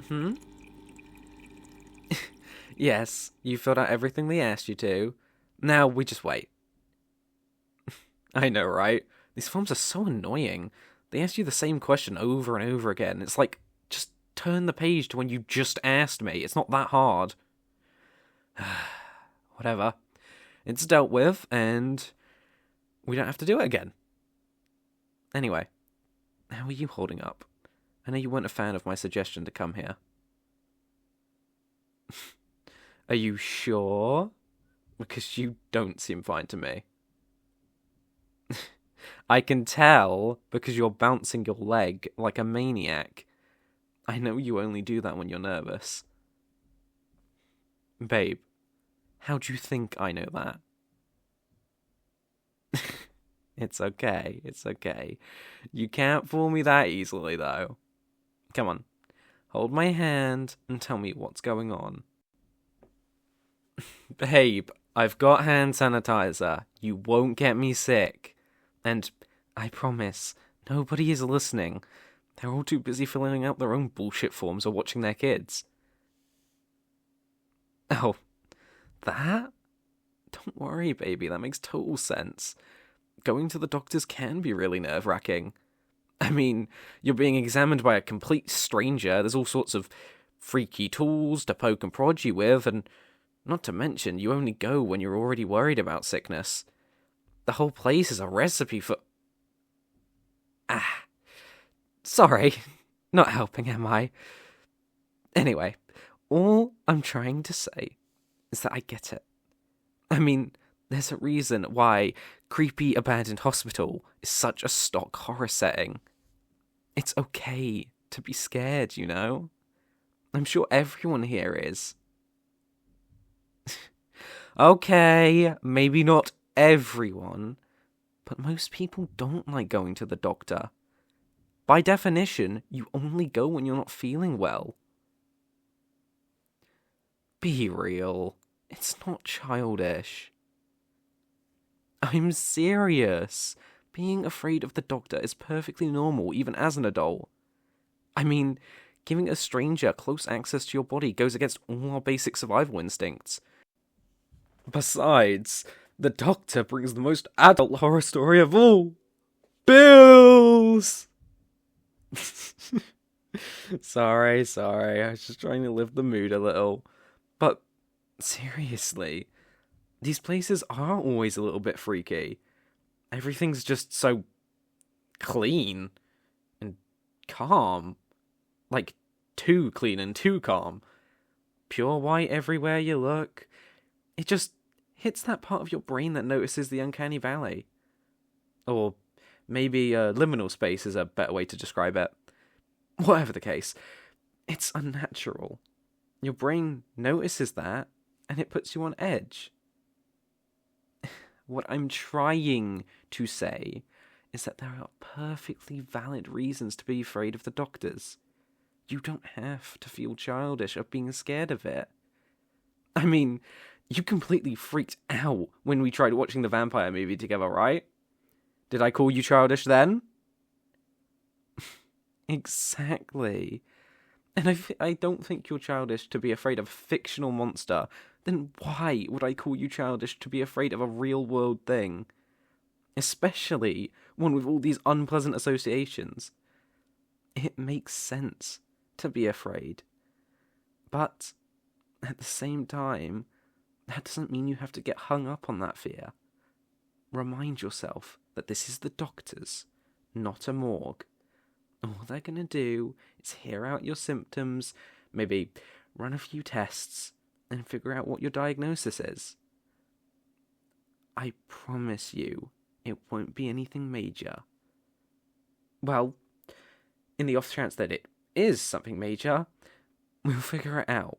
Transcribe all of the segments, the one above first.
Hmm? Yes, you filled out everything they asked you to. Now we just wait. I know, right? These forms are so annoying. They ask you the same question over and over again. It's like, just turn the page to when you just asked me. It's not that hard. Whatever. It's dealt with, and we don't have to do it again. Anyway, how are you holding up? I know you weren't a fan of my suggestion to come here. Are you sure? Because you don't seem fine to me. I can tell because you're bouncing your leg like a maniac. I know you only do that when you're nervous. Babe, how do you think I know that? It's okay, it's okay. You can't fool me that easily, though. Come on, hold my hand and tell me what's going on. Babe, I've got hand sanitizer. You won't get me sick. And I promise, nobody is listening. They're all too busy filling out their own bullshit forms or watching their kids. Oh, that? Don't worry, baby, that makes total sense. Going to the doctors can be really nerve-wracking. I mean, you're being examined by a complete stranger, there's all sorts of freaky tools to poke and prod you with, and not to mention, you only go when you're already worried about sickness. The whole place is a recipe for... Sorry. Not helping, am I? Anyway, all I'm trying to say is that I get it. I mean, there's a reason why creepy abandoned hospital is such a stock horror setting. It's okay to be scared, you know? I'm sure everyone here is. Okay, maybe not everyone, but most people don't like going to the doctor. By definition, you only go when you're not feeling well. Be real. It's not childish. I'm serious. Being afraid of the doctor is perfectly normal, even as an adult. I mean, giving a stranger close access to your body goes against all our basic survival instincts. Besides, the doctor brings the most adult horror story of all. Bills! Sorry. I was just trying to lift the mood a little. But, seriously, these places are always a little bit freaky. Everything's just so clean and calm. Like, too clean and too calm. Pure white everywhere you look. It just hits that part of your brain that notices the uncanny valley. Or maybe liminal space is a better way to describe it. Whatever the case, it's unnatural. Your brain notices that, and it puts you on edge. What I'm trying to say is that there are perfectly valid reasons to be afraid of the doctors. You don't have to feel childish of being scared of it. I mean, you completely freaked out when we tried watching the vampire movie together, right? Did I call you childish then? Exactly. And I don't think you're childish to be afraid of a fictional monster. Then why would I call you childish to be afraid of a real-world thing? Especially one with all these unpleasant associations. It makes sense to be afraid. But at the same time, that doesn't mean you have to get hung up on that fear. Remind yourself that this is the doctors, not a morgue. All they're going to do is hear out your symptoms, maybe run a few tests, and figure out what your diagnosis is. I promise you, it won't be anything major. Well, in the off chance that it is something major, we'll figure it out.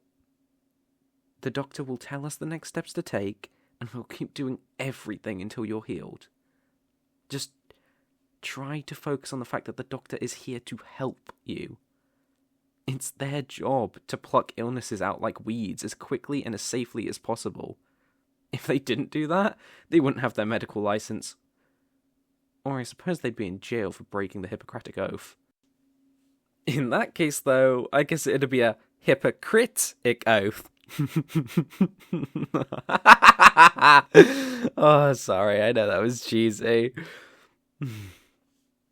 The doctor will tell us the next steps to take, and we'll keep doing everything until you're healed. Just try to focus on the fact that the doctor is here to help you. It's their job to pluck illnesses out like weeds as quickly and as safely as possible. If they didn't do that, they wouldn't have their medical license. Or I suppose they'd be in jail for breaking the Hippocratic Oath. In that case, though, I guess it'd be a hypocritic oath. Oh, sorry, I know that was cheesy.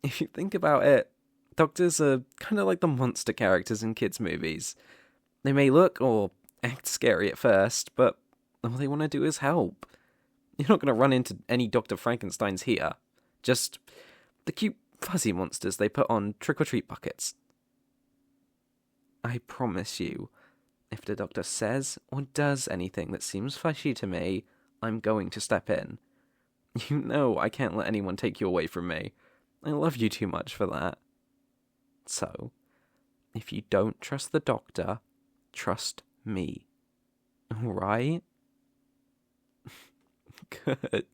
If you think about it, doctors are kind of like the monster characters in kids' movies. They may look or act scary at first, but all they want to do is help. You're not going to run into any Dr. Frankensteins here. Just the cute, fuzzy monsters they put on trick-or-treat buckets. I promise you, if the doctor says or does anything that seems fishy to me, I'm going to step in. You know I can't let anyone take you away from me. I love you too much for that. So, if you don't trust the doctor, trust me. Alright? Good.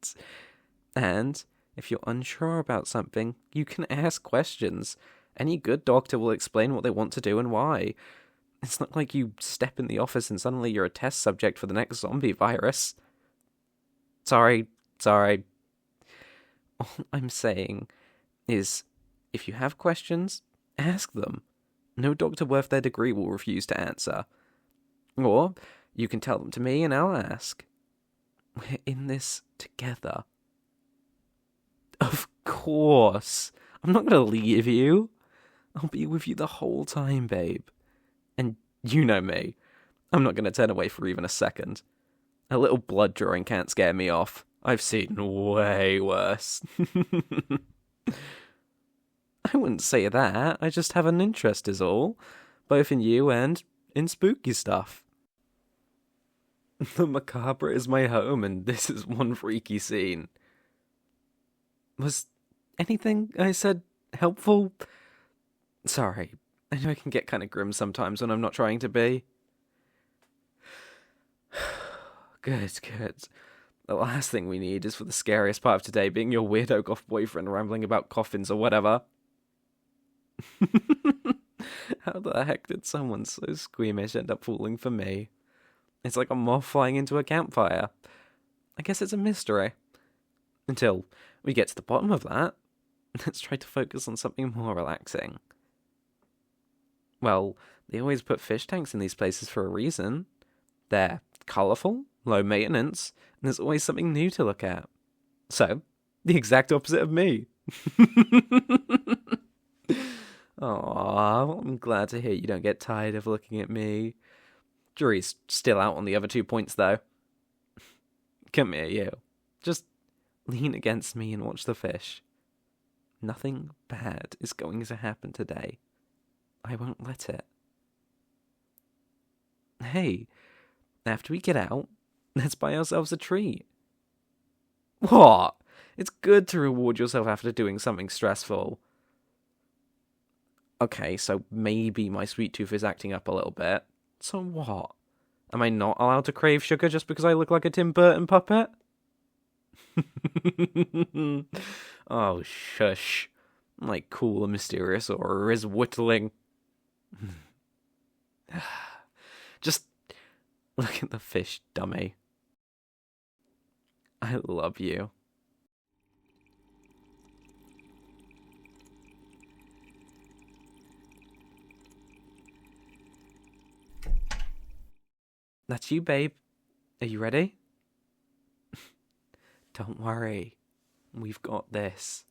And if you're unsure about something, you can ask questions. Any good doctor will explain what they want to do and why. It's not like you step in the office and suddenly you're a test subject for the next zombie virus. Sorry. All I'm saying is, if you have questions, ask them. No doctor worth their degree will refuse to answer. Or, you can tell them to me and I'll ask. We're in this together. Of course. I'm not going to leave you. I'll be with you the whole time, babe. And you know me. I'm not going to turn away for even a second. A little blood drawing can't scare me off. I've seen way worse. I wouldn't say that. I just have an interest is all. Both in you and in spooky stuff. The macabre is my home, and this is one freaky scene. Was anything I said helpful? Sorry, I know I can get kind of grim sometimes when I'm not trying to be. Good. The last thing we need is for the scariest part of today being your weirdo goth boyfriend rambling about coffins or whatever. How the heck did someone so squeamish end up falling for me? It's like a moth flying into a campfire. I guess it's a mystery. Until we get to the bottom of that, let's try to focus on something more relaxing. Well, they always put fish tanks in these places for a reason. They're colourful, low maintenance, and there's always something new to look at. So, the exact opposite of me. Aww, I'm glad to hear you don't get tired of looking at me. Jury's still out on the other 2 points, though. Come here, you. Just lean against me and watch the fish. Nothing bad is going to happen today. I won't let it. Hey, after we get out, let's buy ourselves a treat. What? It's good to reward yourself after doing something stressful. Okay, so maybe my sweet tooth is acting up a little bit. So what? Am I not allowed to crave sugar just because I look like a Tim Burton puppet? Oh, shush. My cool and mysterious aura is whittling. Just look at the fish, dummy. I love you. That's you, babe. Are you ready? Don't worry. We've got this.